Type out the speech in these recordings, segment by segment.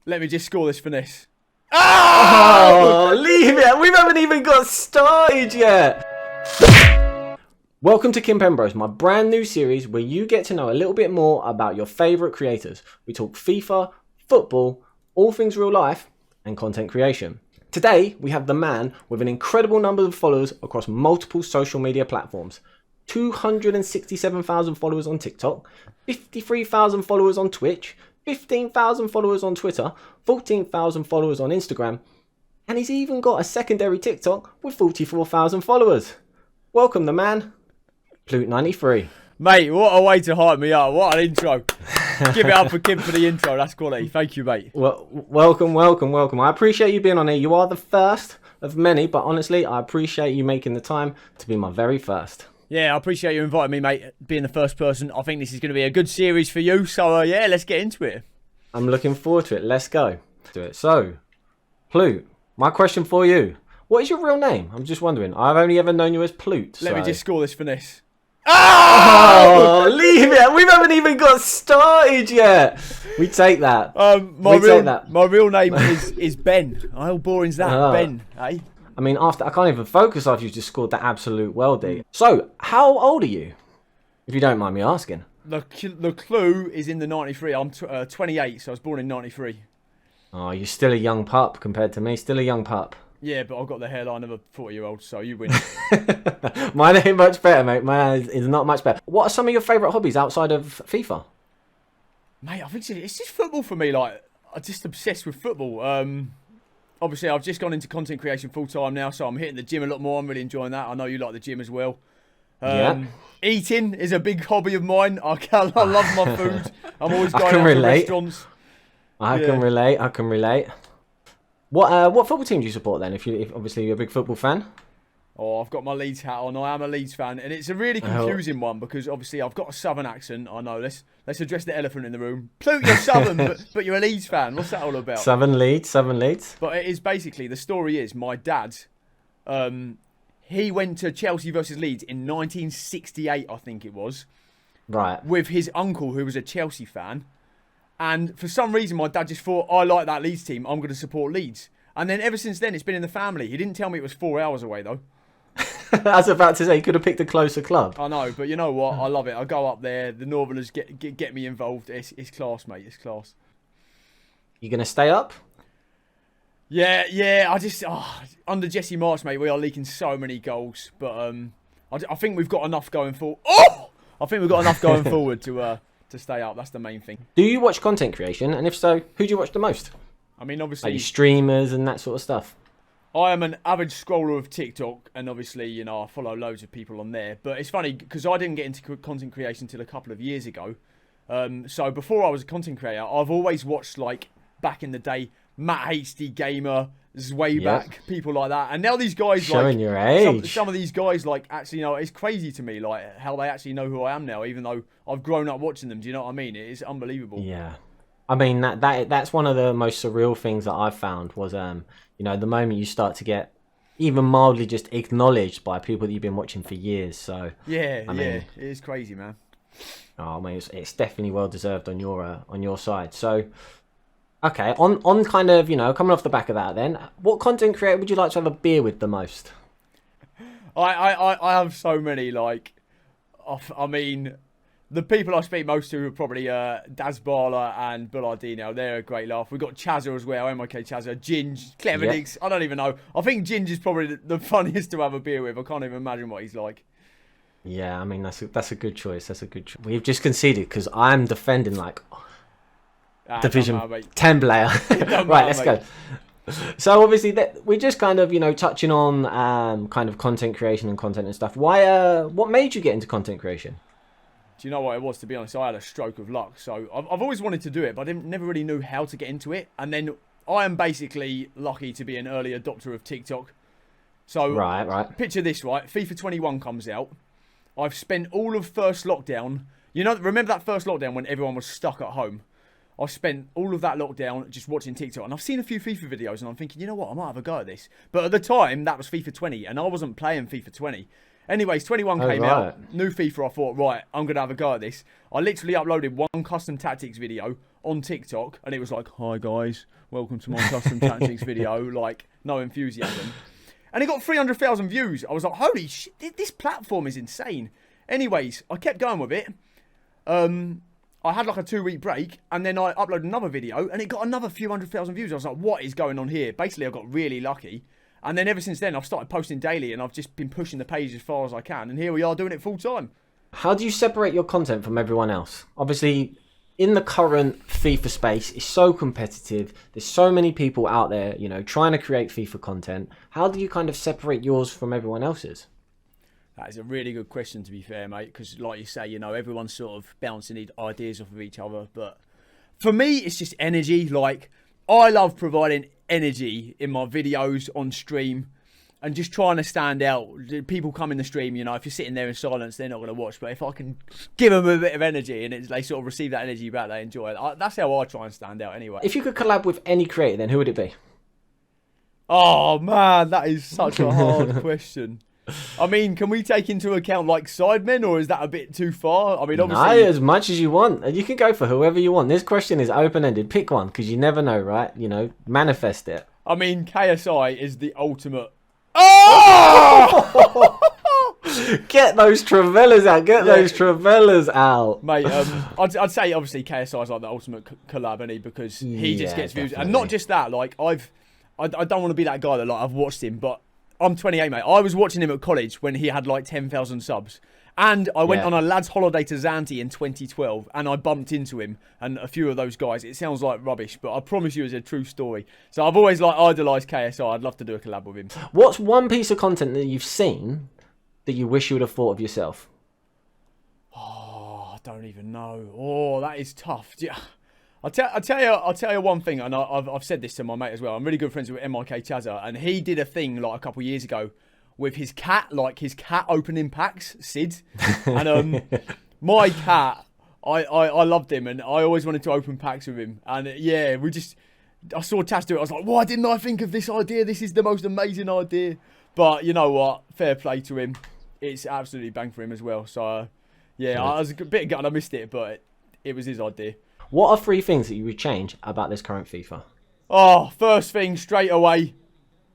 Let me just score this finesse. Oh, leave it. We haven't even got started yet. Welcome to KimpemBROS, my brand new series where you get to know a little bit more about your favourite creators. We talk FIFA, football, all things real life, and content creation. Today, we have the man with an incredible number of followers across multiple social media platforms. 267,000 followers on TikTok, 53,000 followers on Twitch, 15,000 followers on Twitter, 14,000 followers on Instagram, and he's even got a secondary TikTok with 44,000 followers. Welcome the man, Plute93. Mate, what a way to hype me up. What an intro. Give it up for Kim for the intro. That's quality. Thank you, mate. Well, welcome. I appreciate you being on here. You are the first of many, but honestly, I appreciate you making the time to be my very first. Yeah, I appreciate you inviting me, mate, being the first person. I think this is going to be a good series for you. So, yeah, let's get into it. I'm looking forward to it. Let's go. Do it. So, Plute, my question for you. What is your real name? I'm just wondering. I've only ever known you as Plute. Let me just score this finesse. Oh, leave it. We haven't even got started yet. We take that. My real name is Ben. How boring's that? Ben, eh? I mean, I can't even focus after you just scored that absolute worldie. So, how old are you? If you don't mind me asking. The clue is in the 93. I'm 28, so I was born in 93. Oh, you're still a young pup compared to me. Still a young pup. Yeah, but I've got the hairline of a 40-year-old, so you win. Mine ain't much better, mate. Mine is not much better. What are some of your favourite hobbies outside of FIFA? Mate, I think it's just football for me. Like, I'm just obsessed with football. Obviously, I've just gone into content creation full-time now, so I'm hitting the gym a lot more. I'm really enjoying that. I know you like the gym as well. Eating is a big hobby of mine. I love my food. I'm always going out to restaurants. I can relate. What football team do you support then? If obviously you're a big football fan. Oh, I've got my Leeds hat on. I am a Leeds fan, and it's a really confusing one because obviously I've got a southern accent. I know. Let's address the elephant in the room. Plute, you're southern, but you're a Leeds fan. What's that all about? Southern Leeds. But it is basically, the story is my dad. He went to Chelsea versus Leeds in 1968, I think it was. Right. With his uncle, who was a Chelsea fan. And for some reason, my dad just thought, I like that Leeds team, I'm going to support Leeds. And then ever since then, it's been in the family. He didn't tell me it was 4 hours away, though. I was about to say, you could have picked a closer club. I know, but you know what? I love it. I go up there. The Northerners get me involved. It's class, mate. It's class. You going to stay up? Yeah. I just... under Jesse March, mate, we are leaking so many goals. But I think we've got enough going forward. I think we've got enough going forward to stay up. That's the main thing. Do you watch content creation? And if so, who do you watch the most? I mean, obviously... Like streamers and that sort of stuff. I am an avid scroller of TikTok, and obviously, you know, I follow loads of people on there. But it's funny, because I didn't get into content creation until a couple of years ago. So before I was a content creator, I've always watched, like, back in the day, Matt HD Gamer, back, people like that. And now these guys, showing your age. Some of these guys, like, actually, you know, it's crazy to me, like, how they actually know who I am now, even though I've grown up watching them. Do you know what I mean? It is unbelievable. Yeah. I mean, that's one of the most surreal things that I've found was, you know, the moment you start to get even mildly just acknowledged by people that you've been watching for years. So I mean, it is crazy, man. Oh, man, it's definitely well deserved on your side. So, okay, on kind of, you know, coming off the back of that, then, what content creator would you like to have a beer with the most? I have so many, like, I mean. The people I speak most to are probably Daz Barla and Bullardino. They're a great laugh. We've got Chazza as well, MIK Chazza, Ginge, Clever Dicks. I don't even know. I think Ginge is probably the funniest to have a beer with. I can't even imagine what he's like. Yeah, I mean, that's a good choice. We've just conceded because I'm defending, like, Division 10 player. Right, let's go. So, obviously, we're just kind of, you know, touching on kind of content creation and content and stuff. What made you get into content creation? Do you know what it was, to be honest? I had a stroke of luck. So I've always wanted to do it, but I never really knew how to get into it. And then I am basically lucky to be an early adopter of TikTok. So right. Picture this, right? FIFA 21 comes out. I've spent all of first lockdown. You know, remember that first lockdown when everyone was stuck at home? I spent all of that lockdown just watching TikTok. And I've seen a few FIFA videos and I'm thinking, you know what? I might have a go at this. But at the time, that was FIFA 20 and I wasn't playing FIFA 20. Anyways, 21 came out, new FIFA, I thought, right, I'm going to have a go at this. I literally uploaded one custom tactics video on TikTok, and it was like, "Hi guys, welcome to my custom tactics video." Like, no enthusiasm, and it got 300,000 views. I was like, "Holy shit! This platform is insane." Anyways, I kept going with it. I had like a 2-week break, and then I uploaded another video, and it got another few 100,000 views. I was like, "What is going on here?" Basically, I got really lucky. And then ever since then, I've started posting daily, and I've just been pushing the page as far as I can. And here we are doing it full time. How do you separate your content from everyone else? Obviously, in the current FIFA space, it's so competitive. There's so many people out there, you know, trying to create FIFA content. How do you kind of separate yours from everyone else's? That is a really good question, to be fair, mate. Because like you say, you know, everyone's sort of bouncing ideas off of each other. But for me, it's just energy. Like, I love providing energy in my videos on stream and just trying to stand out. People come in the stream, you know, if you're sitting there in silence, they're not going to watch. But if I can give them a bit of energy and they sort of receive that energy back, they enjoy it. That's how I try and stand out anyway. If you could collab with any creator, then who would it be? Oh, man, that is such a hard question. I mean, can we take into account like sidemen, or is that a bit too far? I mean, obviously, no, as much as you want. You can go for whoever you want. This question is open-ended. Pick one, because you never know, right? You know, manifest it. I mean, KSI is the ultimate. Oh! Get those Travellas out. Get those Travellas out, mate. I'd say obviously KSI is like the ultimate collab, isn't he? Because he just gets views, and not just that. Like I don't want to be that guy that like I've watched him, but I'm 28, mate. I was watching him at college when he had like 10,000 subs. And I went on a lad's holiday to Zante in 2012, and I bumped into him and a few of those guys. It sounds like rubbish, but I promise you it's a true story. So I've always like idolised KSI. I'd love to do a collab with him. What's one piece of content that you've seen that you wish you would have thought of yourself? Oh, I don't even know. Oh, that is tough. I'll tell you one thing, and I've said this to my mate as well. I'm really good friends with MIK Chazza, and he did a thing like a couple of years ago with his cat, like his cat opening packs, Sid. And my cat, I loved him, and I always wanted to open packs with him. And yeah, I saw Taz do it. I was like, why didn't I think of this idea? This is the most amazing idea. But you know what? Fair play to him. It's absolutely bang for him as well. So yeah, I was a bit gutted I missed it, but it was his idea. What are 3 things that you would change about this current FIFA? Oh, first thing straight away,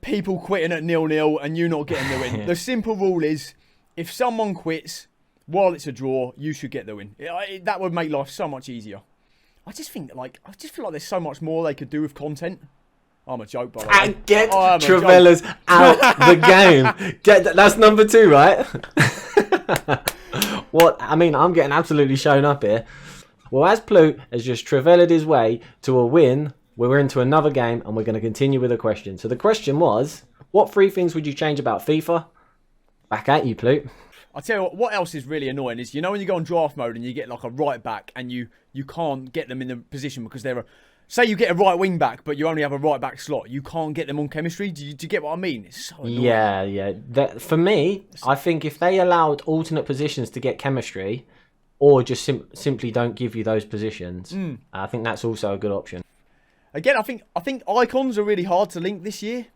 people quitting at 0-0 and you not getting the win. The simple rule is, if someone quits while it's a draw, you should get the win. That would make life so much easier. I just feel like there's so much more they could do with content. I'm a joke, by the way. And get Travellas out the game. That's number 2, right? What? I mean, I'm getting absolutely shown up here. Well, as Plute has just travellaed his way to a win, we're into another game and we're going to continue with a question. So the question was, what 3 things would you change about FIFA? Back at you, Plute. I'll tell you what else is really annoying is, you know, when you go on draft mode and you get like a right back and you can't get them in the position because they're say you get a right wing back, but you only have a right back slot. You can't get them on chemistry. Do you get what I mean? It's so annoying. Yeah. For me, I think if they allowed alternate positions to get chemistry, or just simply don't give you those positions, I think that's also a good option. Again, I think icons are really hard to link this year.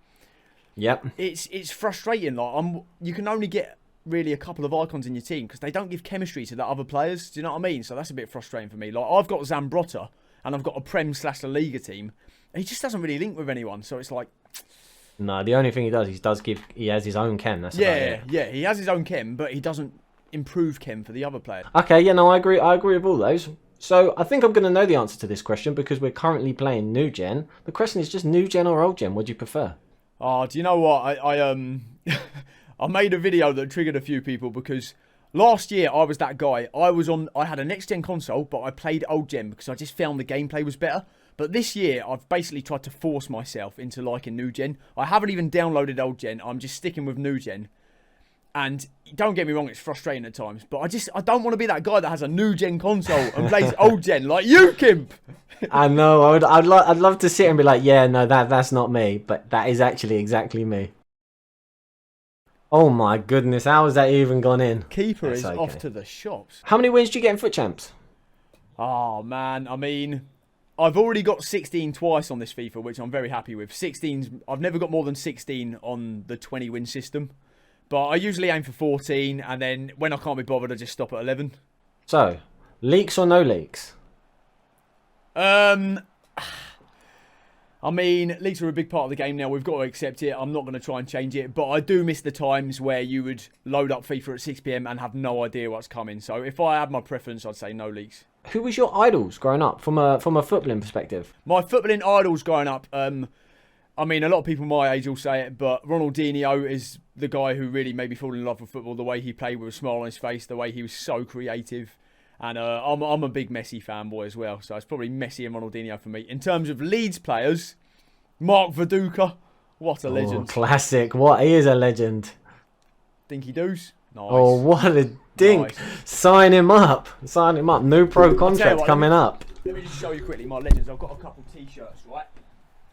Yep. It's frustrating. Like you can only get really a couple of icons in your team because they don't give chemistry to the other players. Do you know what I mean? So that's a bit frustrating for me. Like I've got Zambrotta and I've got a Prem/La Liga team. And he just doesn't really link with anyone. So it's like, no, the only thing he does, he has his own chem. That's about it. Yeah, he has his own chem, but he doesn't improve chem for the other player. Okay, yeah, no, I agree with all those. So I think I'm going to know the answer to this question because we're currently playing new gen. The question is just new gen or old gen. What do you prefer? Oh, do you know what? I I made a video that triggered a few people because last year I was that guy. I had a next gen console, but I played old gen because I just found the gameplay was better. But this year I've basically tried to force myself into liking new gen. I haven't even downloaded old gen. I'm just sticking with new gen. And don't get me wrong, it's frustrating at times, but I don't want to be that guy that has a new gen console and plays old gen like you, Kimp. I know. I'd love to sit and be like, yeah, no, that's not me, but that is actually exactly me. Oh my goodness, how has that even gone in? Keeper is off to the shops. How many wins do you get in FUT Champs? Oh man, I mean, I've already got 16 twice on this FIFA, which I'm very happy with. 16, I've never got more than 16 on the 20 win system. But I usually aim for 14, and then when I can't be bothered, I just stop at 11. So, leaks or no leaks? I mean, leaks are a big part of the game now. We've got to accept it. I'm not going to try and change it. But I do miss the times where you would load up FIFA at 6 PM and have no idea what's coming. So if I had my preference, I'd say no leaks. Who was your idols growing up from a footballing perspective? My footballing idols growing up, I mean, a lot of people my age will say it, but Ronaldinho is the guy who really made me fall in love with football. The way he played with a smile on his face, the way he was so creative. And I'm a big Messi fanboy as well, so it's probably Messi and Ronaldinho for me. In terms of Leeds players, Mark Viduka, what a legend. Classic, what, he is a legend. Dinky Doos, nice. Oh, what a dink. Nice. Sign him up, new pro contract coming up. Let me just show you quickly my legends. I've got a couple t-shirts, right?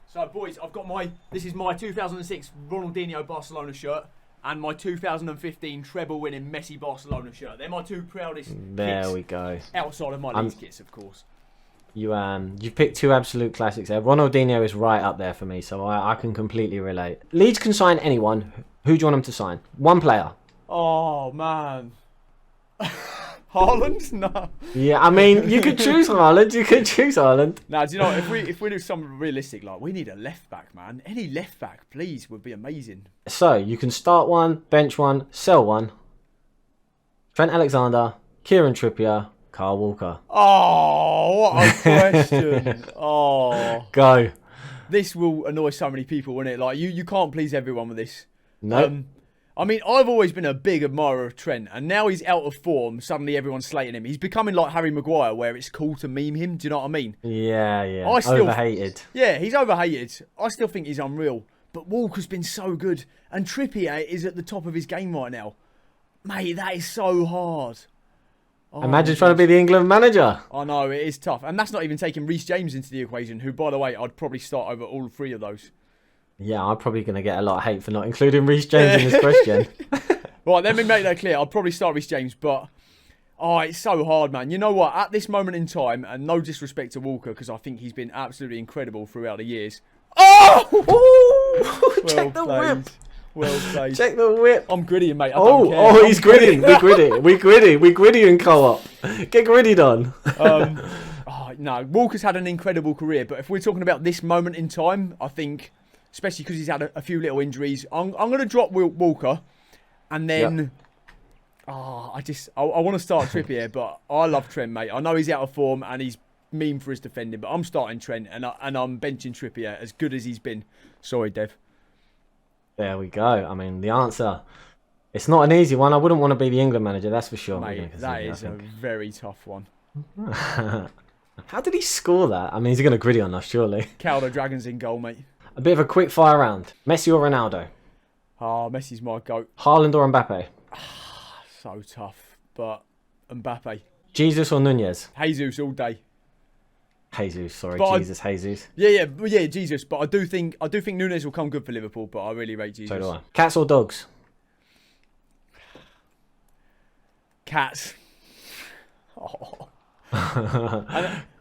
So boys, I've got this is my 2006 Ronaldinho Barcelona shirt. And my 2015 treble-winning Messi Barcelona shirt. They're my two proudest There kits we go. Outside of my Leeds kits, of course. You've picked two absolute classics there. Ronaldinho is right up there for me, so I can completely relate. Leeds can sign anyone. Who do you want them to sign? One player. Oh, man. Haaland? No. Yeah, I mean, you could choose Haaland. Now, do you know what? If we do something realistic, like, we need a left-back, man. Any left-back, please, would be amazing. So, you can start one, bench one, sell one. Trent Alexander, Kieran Trippier, Kyle Walker. Oh, what a question. Oh. Go. This will annoy so many people, won't it? Like, you can't please everyone with this. No. I mean, I've always been a big admirer of Trent, and now he's out of form, suddenly everyone's slating him. He's becoming like Harry Maguire, where it's cool to meme him. Do you know what I mean? Yeah. Overhated. Yeah, he's overhated. I still think he's unreal. But Walker's been so good, and Trippier is at the top of his game right now. Mate, that is so hard. Oh, imagine trying to be the England manager. I know, it is tough. And that's not even taking Reece James into the equation, who, by the way, I'd probably start over all three of those. Yeah, I'm probably going to get a lot of hate for not including Reece James in this question. Right, let me make that clear. I'd probably start Reece James, but... Oh, it's so hard, man. You know what? At this moment in time, and no disrespect to Walker, because I think he's been absolutely incredible throughout the years. Oh! Check the whip. Well played. Check the whip. I'm gritty, mate. I don't care. Oh, he's gritty. We gritty in co-op. Get gritty done. No, Walker's had an incredible career, but if we're talking about this moment in time, I think... Especially because he's had a few little injuries. I'm going to drop Walker. And then... Yep. I want to start Trippier, but I love Trent, mate. I know he's out of form and he's mean for his defending, but I'm starting Trent and I'm benching Trippier as good as he's been. Sorry, Dev. There we go. I mean, the answer... It's not an easy one. I wouldn't want to be the England manager, that's for sure. Mate, that is a very tough one. How did he score that? I mean, he's going to gritty on us, surely. Caldo Dragons in goal, mate. A bit of a quick fire round. Messi or Ronaldo? Oh, Messi's my goat. Haaland or Mbappe? So tough, but Mbappe. Jesus or Nunez? Jesus all day. Jesus. Yeah, Jesus. But I do think Nunez will come good for Liverpool, but I really rate Jesus. So do I. Cats or dogs? Cats. Oh.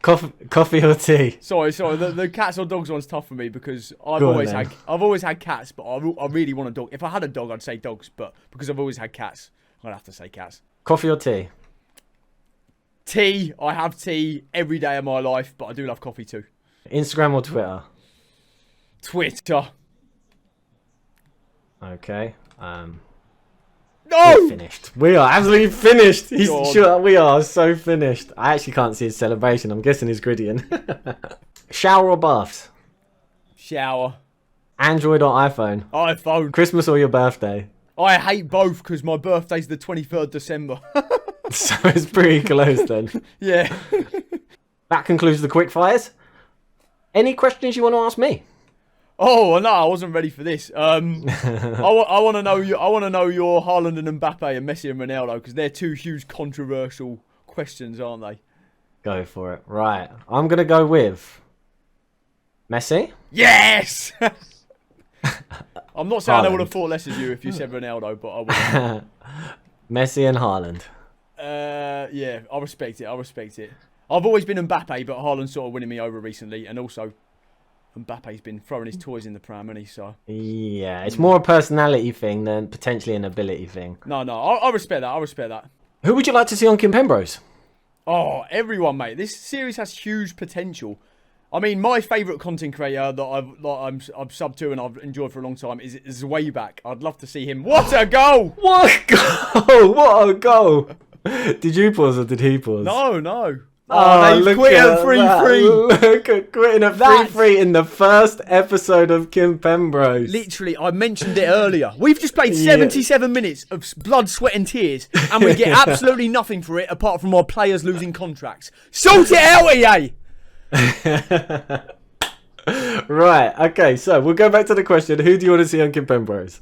Coffee or tea? Sorry. The cats or dogs one's tough for me because I've always had cats, but I really want a dog. If I had a dog, I'd say dogs, but because I've always had cats, I'd have to say cats. Coffee or tea? Tea. I have tea every day of my life, but I do love coffee too. Instagram or Twitter? Twitter. Okay. No! We're finished. We are absolutely finished. We are so finished. I actually can't see his celebration. I'm guessing he's grittying. Shower or bath? Shower. Android or iPhone? iPhone. Christmas or your birthday? I hate both because my birthday's the 23rd December. So it's pretty close then. Yeah. That concludes the quick fires. Any questions you want to ask me? Oh no, I wasn't ready for this. I want to know your Haaland and Mbappe and Messi and Ronaldo because they're two huge controversial questions, aren't they? Go for it. Right, I'm gonna go with Messi. Yes. I'm not saying Haaland. I would have thought less of you if you said Ronaldo, but I would. Messi and Haaland. Yeah, I respect it. I've always been Mbappe, but Haaland's sort of winning me over recently, and also. Mbappe's been throwing his toys in the pram, hasn't he? So yeah, it's more a personality thing than potentially an ability thing. No, I respect that. Who would you like to see on KimpemBROS? Oh, everyone, mate. This series has huge potential. I mean, my favourite content creator that I'm subbed to and I've enjoyed for a long time is Zwayback. I'd love to see him. What a goal! What a goal! What a goal! Did you pause or did he pause? No. Oh, they've quit at 3-3. Look at quitting at 3-3 in the first episode of Kimpembros. Literally, I mentioned it earlier. We've just played 77 minutes of blood, sweat and tears, and we get absolutely nothing for it apart from our players losing contracts. Sort it out, EA! Right, okay, so we'll go back to the question. Who do you want to see on Kimpembros?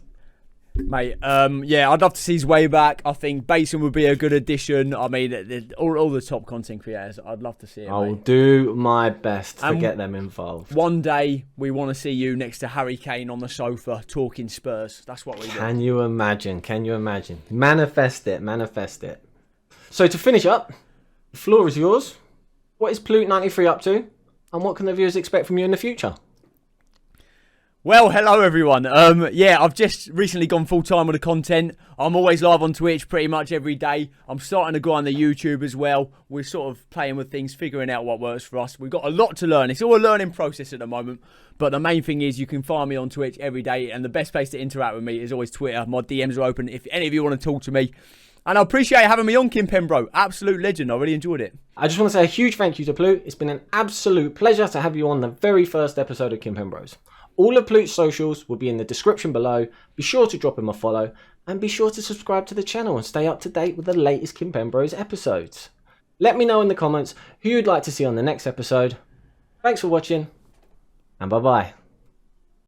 Mate, yeah, I'd love to see his way back. I think Basin would be a good addition. I mean, all the top content creators, I'd love to see him. I'll do my best to get them involved. One day, we want to see you next to Harry Kane on the sofa talking Spurs. That's what we do. Can you imagine? Can you imagine? Manifest it, manifest it. So to finish up, the floor is yours. What is Plute93 up to? And what can the viewers expect from you in the future? Well, hello everyone. Yeah, I've just recently gone full-time with the content. I'm always live on Twitch pretty much every day. I'm starting to go on the YouTube as well. We're sort of playing with things, figuring out what works for us. We've got a lot to learn. It's all a learning process at the moment. But the main thing is you can find me on Twitch every day. And the best place to interact with me is always Twitter. My DMs are open if any of you want to talk to me. And I appreciate having me on Kimpembro. Absolute legend. I really enjoyed it. I just want to say a huge thank you to Plute. It's been an absolute pleasure to have you on the very first episode of Kimpembros. All of Plute's socials will be in the description below. Be sure to drop him a follow and be sure to subscribe to the channel and stay up to date with the latest Kimpembros episodes. Let me know in the comments who you'd like to see on the next episode. Thanks for watching and bye bye.